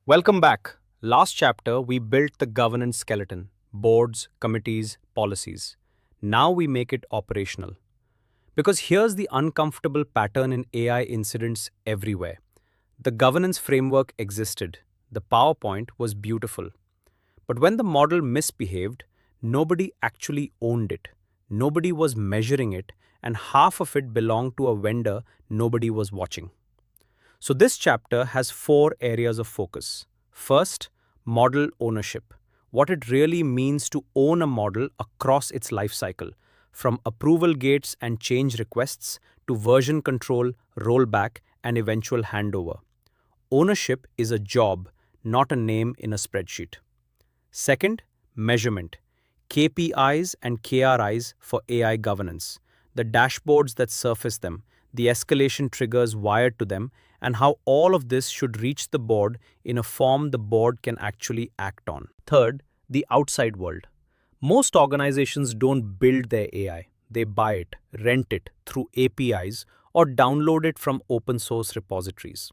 Welcome back. Last chapter, we built the governance skeleton boards, committees, policies. Now we make it operational. Because here's the uncomfortable pattern in AI incidents everywhere. The governance framework existed, the PowerPoint was beautiful. But when the model misbehaved, nobody actually owned it. Nobody was measuring it, and half of it belonged to a vendor nobody was watching. So, this chapter has four areas of focus. First, model ownership. What it really means to own a model across its life cycle, from approval gates and change requests to version control, rollback, and eventual handover. Ownership is a job, not a name in a spreadsheet. Second, measurement. KPIs and KRIs for AI governance. The dashboards that surface them, the escalation triggers wired to them, and how all of this should reach the board in a form the board can actually act on. Third, the outside world. Most organizations don't build their AI. They buy it, rent it through APIs, or download it from open source repositories.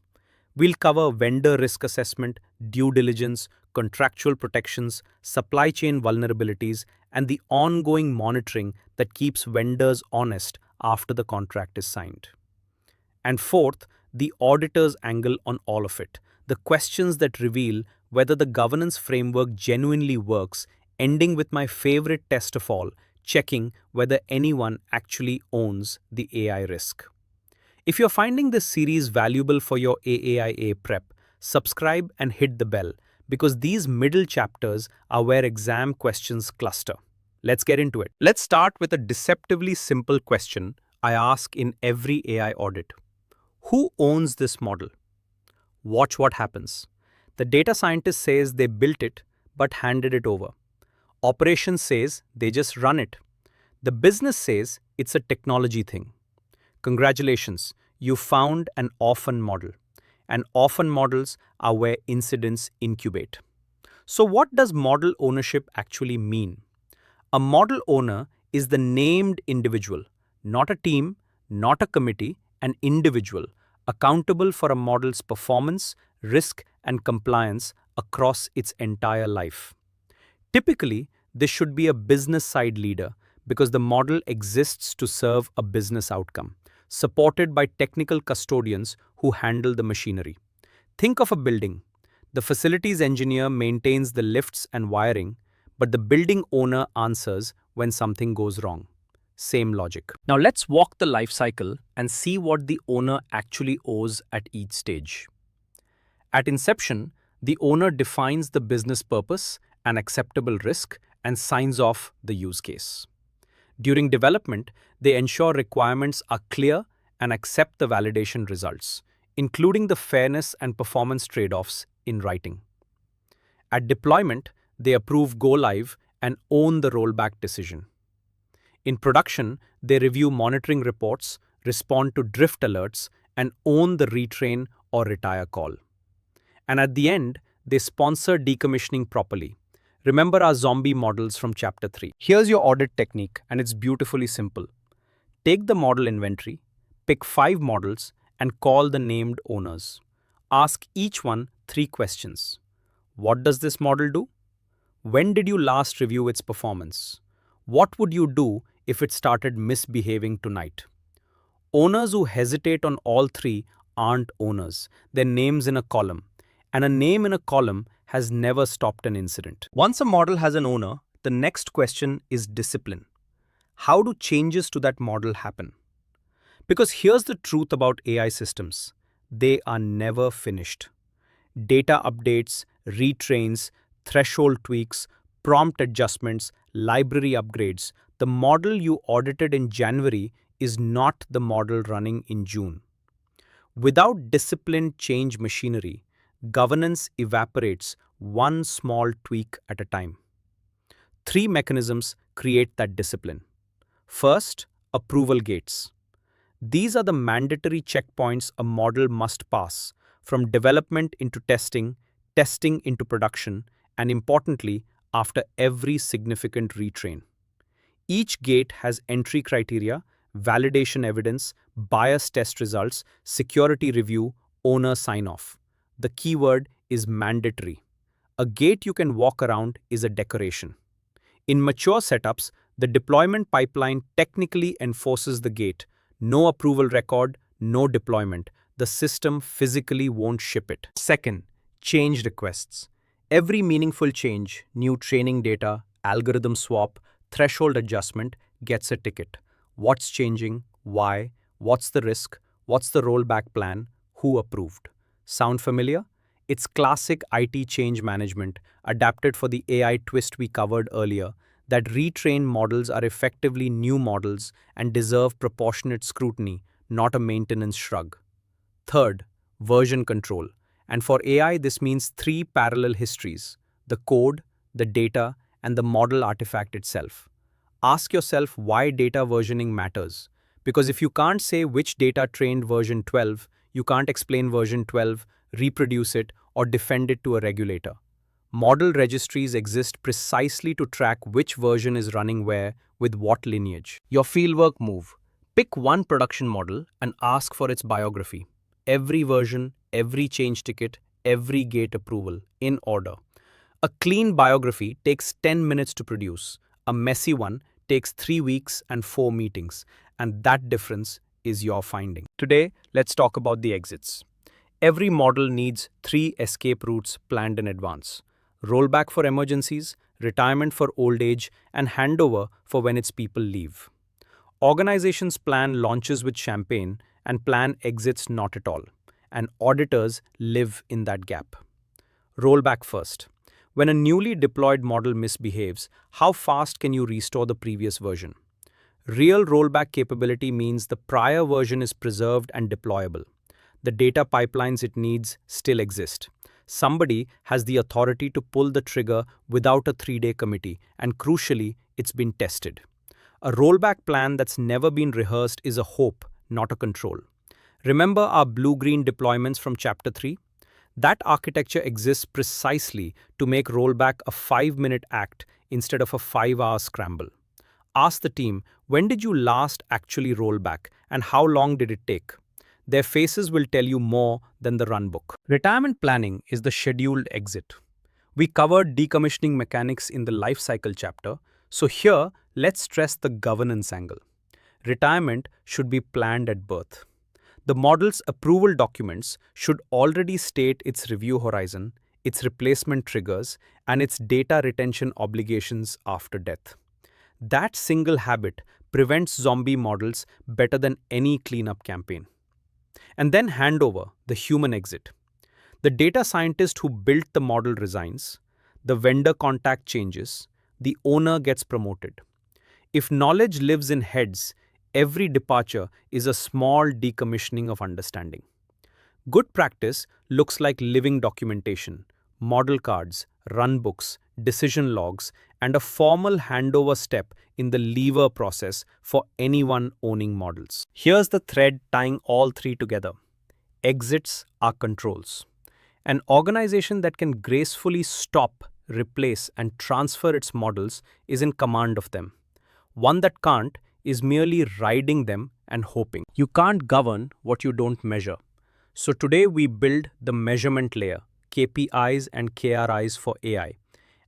We'll cover vendor risk assessment, due diligence, contractual protections, supply chain vulnerabilities, and the ongoing monitoring that keeps vendors honest after the contract is signed. And fourth, the auditor's angle on all of it. The questions that reveal whether the governance framework genuinely works, ending with my favorite test of all, checking whether anyone actually owns the AI risk. If you're finding this series valuable for your AAIA prep, subscribe and hit the bell because these middle chapters are where exam questions cluster. Let's get into it. Let's start with a deceptively simple question I ask in every AI audit. Who owns this model? Watch what happens. The data scientist says they built it but handed it over. Operations says they just run it. The business says it's a technology thing. Congratulations, you found an orphan model. And orphan models are where incidents incubate. So, what does model ownership actually mean? A model owner is the named individual, not a team, not a committee, an individual accountable for a model's performance, risk, and compliance across its entire life. Typically, this should be a business side leader because the model exists to serve a business outcome, supported by technical custodians who handle the machinery. Think of a building. The facilities engineer maintains the lifts and wiring, but the building owner answers when something goes wrong. Same logic. Now let's walk the life cycle and see what the owner actually owes at each stage. At inception, the owner defines the business purpose and acceptable risk and signs off the use case. During development, they ensure requirements are clear and accept the validation results, including the fairness and performance trade-offs in writing. At deployment, they approve go live and own the rollback decision. In production, they review monitoring reports, respond to drift alerts, and own the retrain or retire call. And at the end, they sponsor decommissioning properly. Remember our zombie models from chapter 3. Here's your audit technique, and it's beautifully simple. Take the model inventory, pick 5 models, and call the named owners. Ask each one 3 questions. What does this model do? When did you last review its performance? What would you do if it started misbehaving tonight? Owners who hesitate on all 3 aren't owners. Their name's in a column. And a name in a column has never stopped an incident. Once a model has an owner, the next question is discipline. How do changes to that model happen? Because here's the truth about AI systems. They are never finished. Data updates, retrains, threshold tweaks, prompt adjustments, library upgrades. The model you audited in January is not the model running in June. Without disciplined change machinery, governance evaporates one small tweak at a time. 3 mechanisms create that discipline. First, approval gates. These are the mandatory checkpoints a model must pass from development into testing, testing into production, and importantly, after every significant retrain. Each gate has entry criteria, validation evidence, bias test results, security review, owner sign-off. The keyword is mandatory. A gate you can walk around is a decoration. In mature setups, the deployment pipeline technically enforces the gate. No approval record, no deployment. The system physically won't ship it. Second, change requests. Every meaningful change, new training data, algorithm swap, threshold adjustment, gets a ticket. What's changing? Why? What's the risk? What's the rollback plan? Who approved? Sound familiar? It's classic IT change management, adapted for the AI twist we covered earlier, that retrained models are effectively new models and deserve proportionate scrutiny, not a maintenance shrug. Third, version control. And for AI, this means three parallel histories: the code, the data, and the model artifact itself. Ask yourself why data versioning matters. Because if you can't say which data trained version 12, you can't explain version 12, reproduce it, or defend it to a regulator. Model registries exist precisely to track which version is running where, with what lineage. Your fieldwork move. Pick one production model and ask for its biography. Every version, every change ticket, every gate approval, in order. A clean biography takes 10 minutes to produce. A messy one takes 3 weeks and 4 meetings. And that difference is your finding. Today, let's talk about the exits. Every model needs 3 escape routes planned in advance: rollback for emergencies, retirement for old age, and handover for when its people leave. Organizations plan launches with champagne and plan exits not at all, and auditors live in that gap. Rollback first. When a newly deployed model misbehaves, how fast can you restore the previous version? Real rollback capability means the prior version is preserved and deployable. The data pipelines it needs still exist. Somebody has the authority to pull the trigger without a 3-day committee, and crucially, it's been tested. A rollback plan that's never been rehearsed is a hope, not a control. Remember our blue-green deployments from Chapter 3? That architecture exists precisely to make rollback a 5-minute act instead of a 5-hour scramble. Ask the team, when did you last actually roll back, and how long did it take? Their faces will tell you more than the runbook. Retirement planning is the scheduled exit. We covered decommissioning mechanics in the lifecycle chapter, so here let's stress the governance angle. Retirement should be planned at birth. The model's approval documents should already state its review horizon, its replacement triggers, and its data retention obligations after death. That single habit prevents zombie models better than any cleanup campaign. And then handover, the human exit. The data scientist who built the model resigns, the vendor contact changes, the owner gets promoted. If knowledge lives in heads, every departure is a small decommissioning of understanding. Good practice looks like living documentation, model cards, runbooks, decision logs, and a formal handover step in the lever process for anyone owning models. Here's the thread tying all three together. Exits are controls. An organization that can gracefully stop, replace, and transfer its models is in command of them. One that can't is merely riding them and hoping. You can't govern what you don't measure. So today we build the measurement layer, KPIs and KRIs for AI.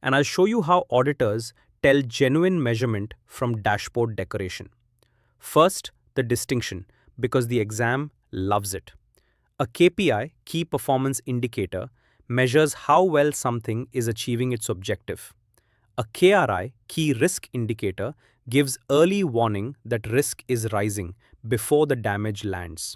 And I'll show you how auditors tell genuine measurement from dashboard decoration. First, the distinction, because the exam loves it. A KPI, key performance indicator, measures how well something is achieving its objective. A KRI, key risk indicator, gives early warning that risk is rising before the damage lands.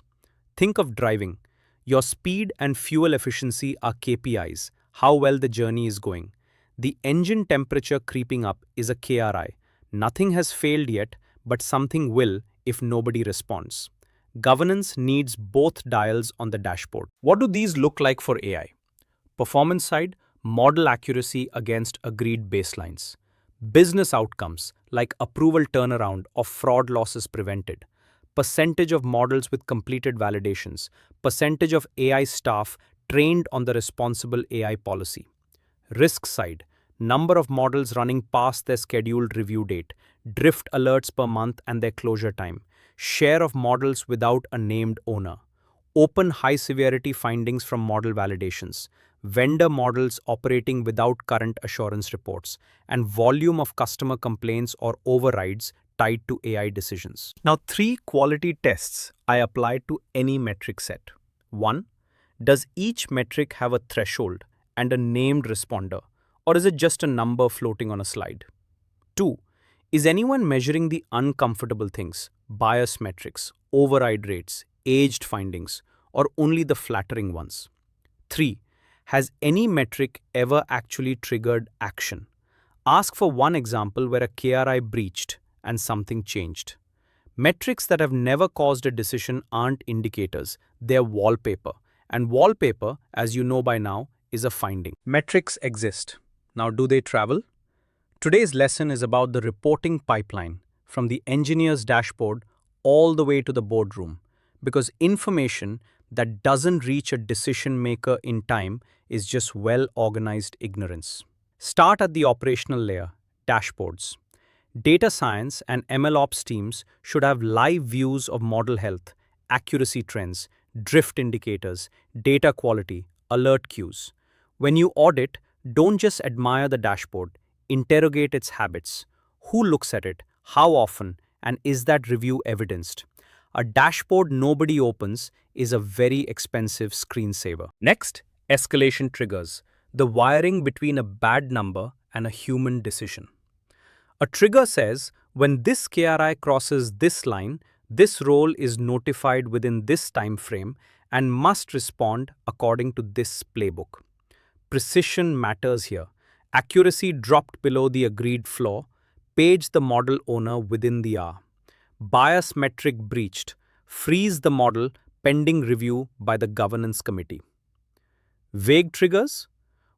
Think of driving. Your speed and fuel efficiency are KPIs, how well the journey is going. The engine temperature creeping up is a KRI. Nothing has failed yet, but something will if nobody responds. Governance needs both dials on the dashboard. What do these look like for AI? Performance side, model accuracy against agreed baselines. Business outcomes like approval turnaround or fraud losses prevented. Percentage of models with completed validations. Percentage of AI staff trained on the responsible AI policy. Risk side, number of models running past their scheduled review date, drift alerts per month and their closure time, share of models without a named owner, open high severity findings from model validations, vendor models operating without current assurance reports, and volume of customer complaints or overrides tied to AI decisions. Now, three quality tests I apply to any metric set. 1. Does each metric have a threshold and a named responder, or is it just a number floating on a slide? 2. Is anyone measuring the uncomfortable things, bias metrics, override rates, aged findings, or only the flattering ones? 3. Has any metric ever actually triggered action? Ask for one example where a KRI breached and something changed. Metrics that have never caused a decision aren't indicators, they're wallpaper. And wallpaper, as you know by now, is a finding. Metrics exist. Now, do they travel? Today's lesson is about the reporting pipeline, from the engineer's dashboard all the way to the boardroom, because information that doesn't reach a decision maker in time is just well-organized ignorance. Start at the operational layer, dashboards. Data science and MLOps teams should have live views of model health, accuracy trends, drift indicators, data quality, alert queues. When you audit, don't just admire the dashboard, interrogate its habits. Who looks at it? How often? And is that review evidenced? A dashboard nobody opens is a very expensive screensaver. Next, escalation triggers, the wiring between a bad number and a human decision. A trigger says, when this KRI crosses this line, this role is notified within this time frame and must respond according to this playbook. Precision matters here. Accuracy dropped below the agreed floor, page the model owner within the hour. Bias metric breached, freeze the model pending review by the governance committee. Vague triggers?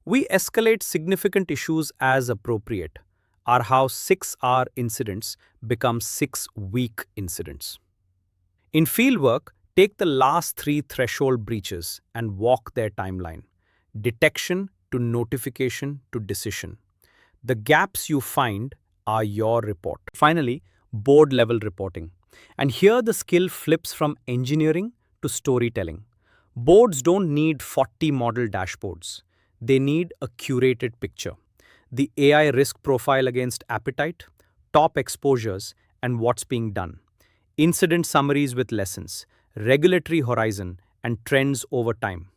We escalate significant issues as appropriate, are how 6-hour incidents become 6-week incidents. In fieldwork, take the last 3 threshold breaches and walk their timeline. Detection to notification to decision. The gaps you find are your report. Finally, board level reporting. And here the skill flips from engineering to storytelling. Boards don't need 40 model dashboards. They need a curated picture. The AI risk profile against appetite, top exposures, and what's being done. Incident summaries with lessons, regulatory horizon, and trends over time.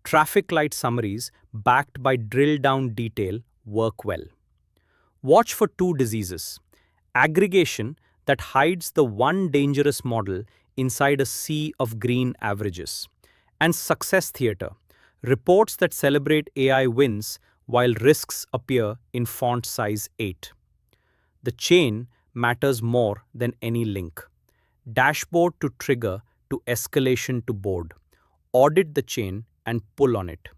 Traffic light summaries backed by drill-down detail work well. Watch for 2 diseases. Aggregation that hides the one dangerous model inside a sea of green averages. And success theater, reports that celebrate AI wins while risks appear in font size 8. The chain matters more than any link. Dashboard to trigger to escalation to board. Audit the chain and pull on it.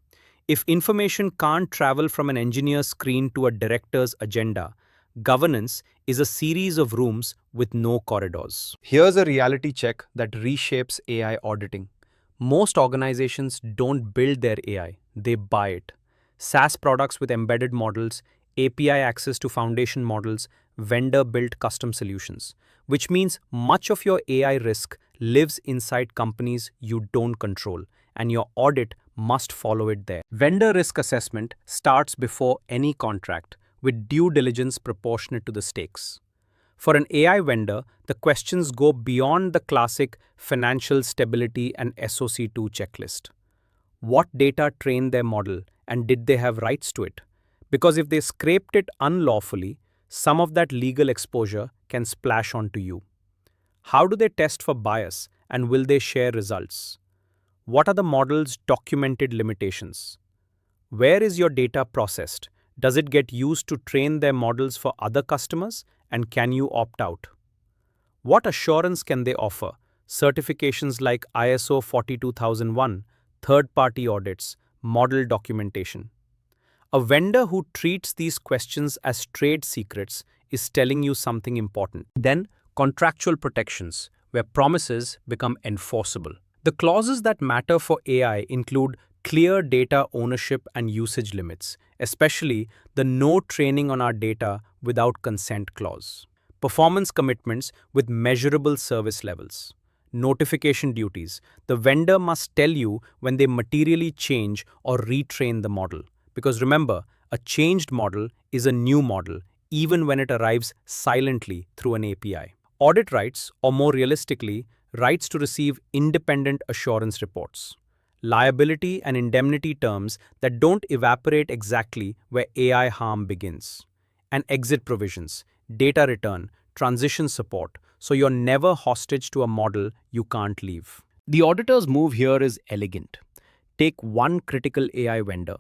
If information can't travel from an engineer's screen to a director's agenda, governance is a series of rooms with no corridors. Here's a reality check that reshapes AI auditing. Most organizations don't build their AI, they buy it. SaaS products with embedded models, API access to foundation models, vendor-built custom solutions, which means much of your AI risk lives inside companies you don't control, and your audit must follow it there. Vendor risk assessment starts before any contract, with due diligence proportionate to the stakes. For an AI vendor, the questions go beyond the classic financial stability and SOC2 checklist. What data trained their model, and did they have rights to it? Because if they scraped it unlawfully, some of that legal exposure can splash onto you. How do they test for bias, and will they share results? What are the model's documented limitations? Where is your data processed? Does it get used to train their models for other customers, and can you opt out? What assurance can they offer? Certifications like ISO 42001, third-party audits, model documentation. A vendor who treats these questions as trade secrets is telling you something important. Then, contractual protections, where promises become enforceable. The clauses that matter for AI include clear data ownership and usage limits, especially the no training on our data without consent clause. Performance commitments with measurable service levels. Notification duties. The vendor must tell you when they materially change or retrain the model. Because remember, a changed model is a new model, even when it arrives silently through an API. Audit rights, or more realistically, rights to receive independent assurance reports. Liability and indemnity terms that don't evaporate exactly where AI harm begins. And exit provisions, data return, transition support, so you're never hostage to a model you can't leave. The auditor's move here is elegant. Take one critical AI vendor,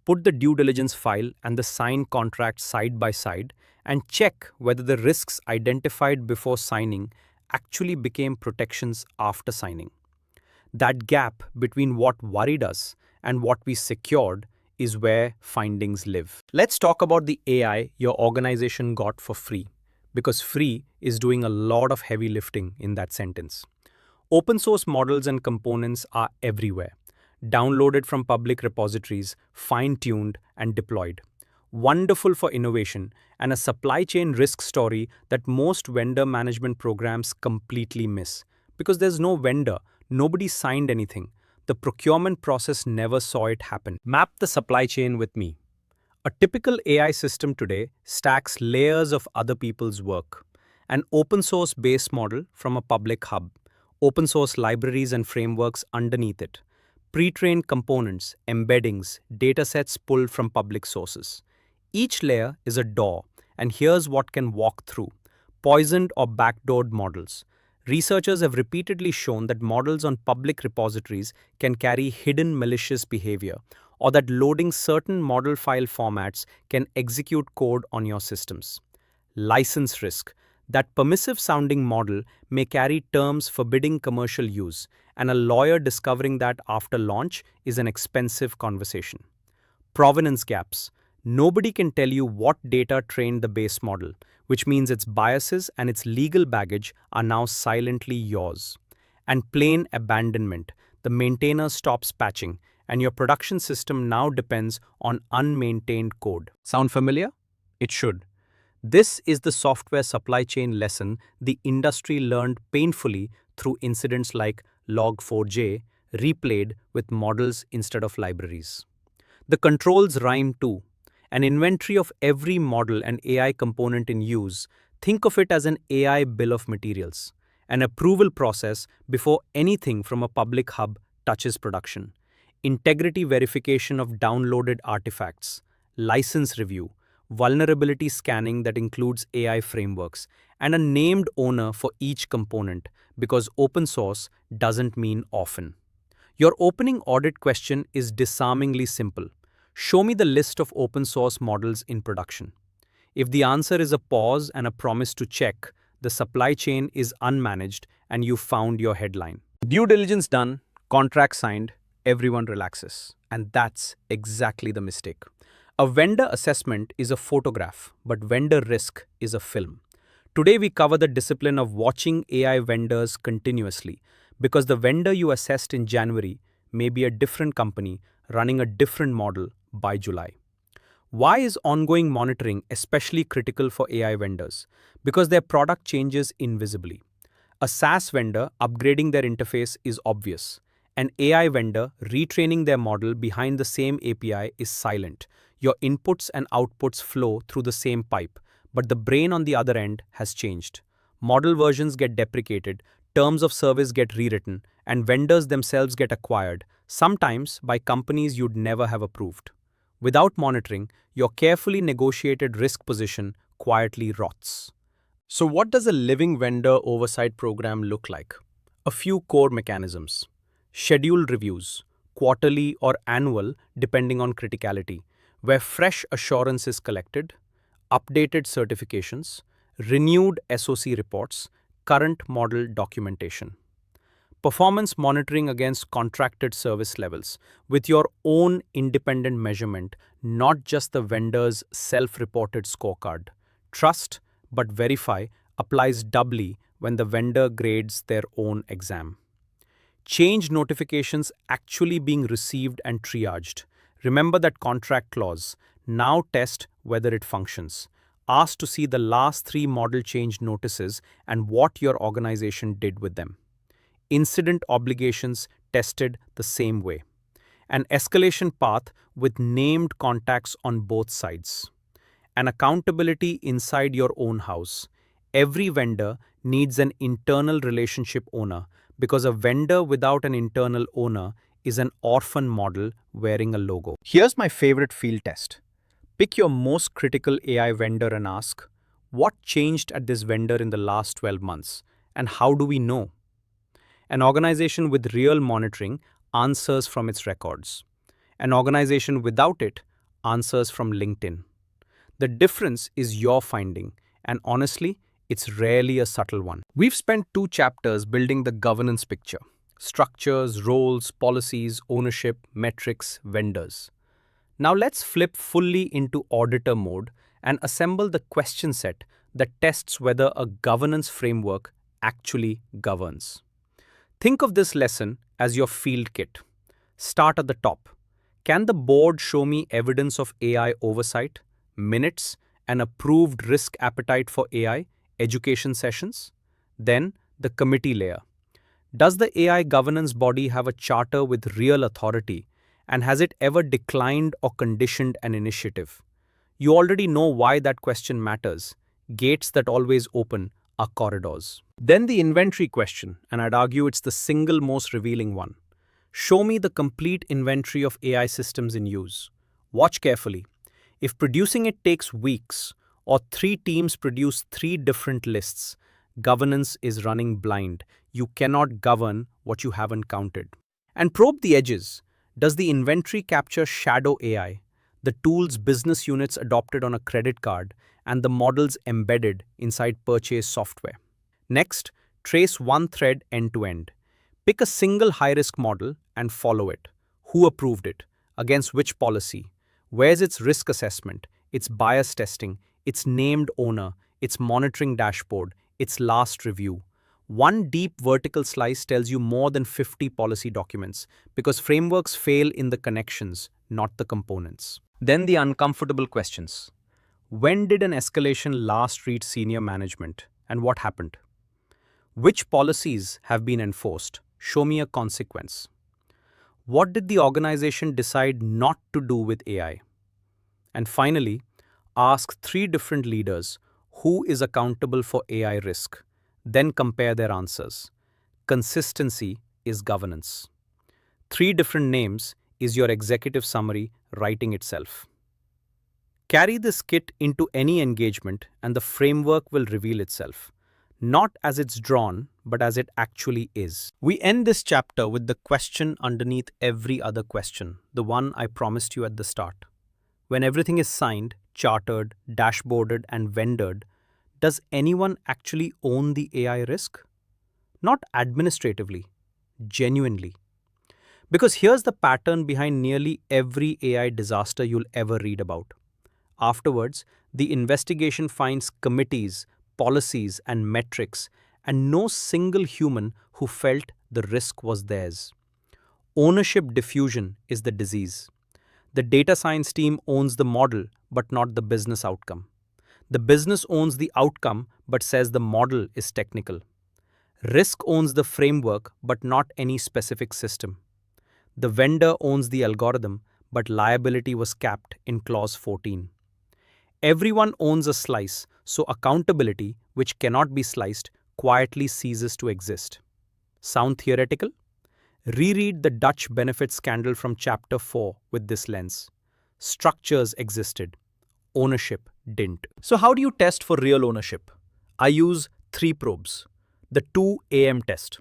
put the due diligence file and the signed contract side by side, and check whether the risks identified before signing actually became protections after signing. That gap between what worried us and what we secured is where findings live. Let's talk about the AI your organization got for free, because free is doing a lot of heavy lifting in that sentence. Open source models and components are everywhere, downloaded from public repositories, fine-tuned and deployed. Wonderful for innovation and a supply chain risk story that most vendor management programs completely miss. Because there's no vendor, nobody signed anything. The procurement process never saw it happen. Map the supply chain with me. A typical AI system today stacks layers of other people's work. An open source base model from a public hub, open source libraries and frameworks underneath it, pre-trained components, embeddings, datasets pulled from public sources. Each layer is a door, and here's what can walk through. Poisoned or backdoored models. Researchers have repeatedly shown that models on public repositories can carry hidden malicious behavior, or that loading certain model file formats can execute code on your systems. License risk. That permissive sounding model may carry terms forbidding commercial use, and a lawyer discovering that after launch is an expensive conversation. Provenance gaps. Nobody can tell you what data trained the base model, which means its biases and its legal baggage are now silently yours. And plain abandonment. The maintainer stops patching, and your production system now depends on unmaintained code. Sound familiar? It should. This is the software supply chain lesson the industry learned painfully through incidents like Log4j, replayed with models instead of libraries. The controls rhyme too. An inventory of every model and AI component in use. Think of it as an AI bill of materials. An approval process before anything from a public hub touches production. Integrity verification of downloaded artifacts. License review. Vulnerability scanning that includes AI frameworks. And a named owner for each component, because open source doesn't mean often. Your opening audit question is disarmingly simple. Show me the list of open source models in production. If the answer is a pause and a promise to check, the supply chain is unmanaged and you found your headline. Due diligence done, contract signed, everyone relaxes. And that's exactly the mistake. A vendor assessment is a photograph, but vendor risk is a film. Today we cover the discipline of watching AI vendors continuously, because the vendor you assessed in January may be a different company running a different model by July. Why is ongoing monitoring especially critical for AI vendors? Because their product changes invisibly. A SaaS vendor upgrading their interface is obvious. An AI vendor retraining their model behind the same API is silent. Your inputs and outputs flow through the same pipe, but the brain on the other end has changed. Model versions get deprecated, terms of service get rewritten, and vendors themselves get acquired, sometimes by companies you'd never have approved. Without monitoring, your carefully negotiated risk position quietly rots. So what does a living vendor oversight program look like? A few core mechanisms. Scheduled reviews, quarterly or annual depending on criticality, where fresh assurance is collected, updated certifications, renewed SOC reports, current model documentation. Performance monitoring against contracted service levels with your own independent measurement, not just the vendor's self-reported scorecard. Trust but verify applies doubly when the vendor grades their own exam. Change notifications actually being received and triaged. Remember that contract clause. Now test whether it functions. Ask to see the last 3 model change notices and what your organization did with them. incident obligations tested the same way, an escalation path with named contacts on both sides, and accountability inside your own house. Every vendor needs an internal relationship owner because a vendor without an internal owner is an orphan model wearing a logo. Here's my favorite field test. Pick your most critical AI vendor and ask, what changed at this vendor in the last 12 months? And how do we know? An organization with real monitoring answers from its records. An organization without it answers from LinkedIn. The difference is your finding, and honestly, it's rarely a subtle one. We've spent 2 chapters building the governance picture: structures, roles, policies, ownership, metrics, vendors. Now let's flip fully into auditor mode and assemble the question set that tests whether a governance framework actually governs. Think of this lesson as your field kit. Start at the top. Can the board show me evidence of AI oversight, minutes, and approved risk appetite for AI, education sessions? Then, the committee layer. Does the AI governance body have a charter with real authority, and has it ever declined or conditioned an initiative? You already know why that question matters. Gates that always open are corridors. Then the inventory question, and I'd argue it's the single most revealing one. Show me the complete inventory of AI systems in use. Watch carefully. If producing it takes weeks, or 3 teams produce 3 different lists, governance is running blind. You cannot govern what you haven't counted. And probe the edges. Does the inventory capture shadow AI, the tools business units adopted on a credit card, and the models embedded inside purchase software? Next, trace one thread end to end. Pick a single high-risk model and follow it. Who approved it? Against which policy? Where's its risk assessment, its bias testing, its named owner, its monitoring dashboard, its last review? One deep vertical slice tells you more than 50 policy documents because frameworks fail in the connections, not the components. Then the uncomfortable questions. When did an escalation last reach senior management, and what happened? Which policies have been enforced? Show me a consequence. What did the organization decide not to do with AI? And finally, ask 3 different leaders who is accountable for AI risk. Then compare their answers. Consistency is governance. 3 different names is your executive summary writing itself. Carry this kit into any engagement and the framework will reveal itself. Not as it's drawn, but as it actually is. We end this chapter with the question underneath every other question, the one I promised you at the start. When everything is signed, chartered, dashboarded, and vendored, does anyone actually own the AI risk? Not administratively, genuinely. Because here's the pattern behind nearly every AI disaster you'll ever read about. Afterwards, the investigation finds committees, policies, and metrics, and no single human who felt the risk was theirs. Ownership diffusion is the disease. The data science team owns the model, but not the business outcome. The business owns the outcome, but says the model is technical. Risk owns the framework, but not any specific system. The vendor owns the algorithm, but liability was capped in clause 14. Everyone owns a slice, so accountability, which cannot be sliced, quietly ceases to exist. Sound theoretical? Reread the Dutch benefits scandal from chapter 4 with this lens. Structures existed. Ownership didn't. So how do you test for real ownership? I use 3 probes. The 2 AM test.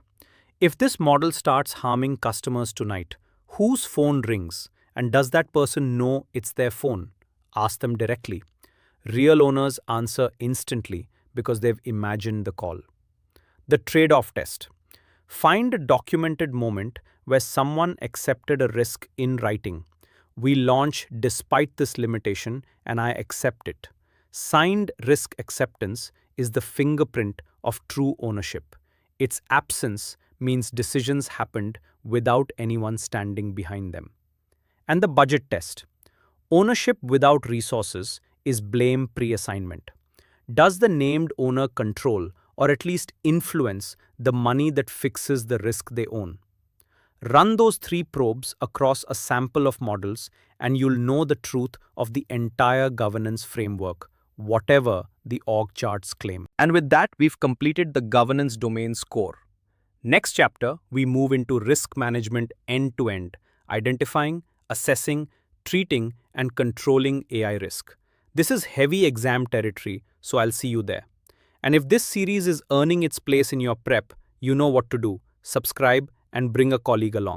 If this model starts harming customers tonight, whose phone rings? And does that person know it's their phone? Ask them directly. Real owners answer instantly because they've imagined the call. The trade-off test. Find a documented moment where someone accepted a risk in writing. We launch despite this limitation and I accept it. Signed risk acceptance is the fingerprint of true ownership. Its absence means decisions happened without anyone standing behind them. And the budget test. Ownership without resources is blame pre-assignment. Does the named owner control or at least influence the money that fixes the risk they own. Run those 3 probes across a sample of models, and you'll know the truth of the entire governance framework, whatever the org charts claim. And with that, we've completed the governance domain score. Next chapter, we move into risk management end to end, identifying, assessing, treating, and controlling AI risk. This is heavy exam territory, so I'll see you there. And if this series is earning its place in your prep, you know what to do. Subscribe and bring a colleague along.